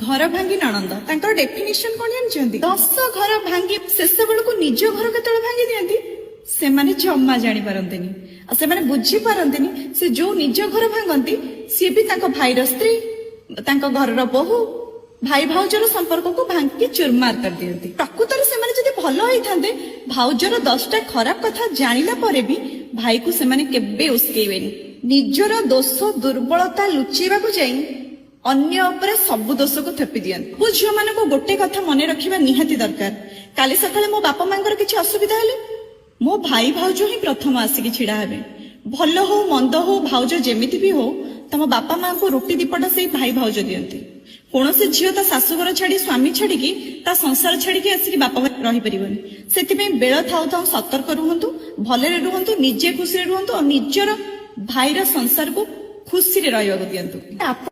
घर भांगी नणंद तांकर डेफिनेशन कोन जानछंती 10 घर भांगी शेष बेलू निज घर केतळे भांगी दियंती से माने जम्मा जानी पारंतिनी आ से माने बुझी पारंतिनी से जो निज घर भांगंती सी भी तांको भाईर स्त्री तांको घरर बहु भाई भाउजर संपर्क को भांगी चुरमार कर दियंती प्रकृतर से माने जदि भलो होई थांदे भाउजर 10टा खराब कथा जानिला परे भी भाई को से माने केबे उस्केइबेनी निजर दोष दुर्बलता लुचेबा को जाई अन्य उपरे सब दोष को थेपी दियंती वो झियो माने को गोटे कथा मने रखिबा निहाती दरकार काली सकाळे मो बापा मांगर किछि असुविधा हेले मो भाई भाउज ही प्रथम आसिकी छिड़ा हेबे भल हो मंद हो भाउज जेमिति भी हो तम बापा मां को रोटी दीपटा से भाई भाउज दियंती कौन से झील ता शाशुघर छाड़ी स्वामी छाड़ी ता संसार छाड़ी आसिक बापा रही पारिबनी सेति बेल थाउ थाउ सतर्क रुहंतु भलरे रुहंतु निजे खुशी रुहंतु और निजर भाईर संसार को खुशी रे रहइबा को दियंतु।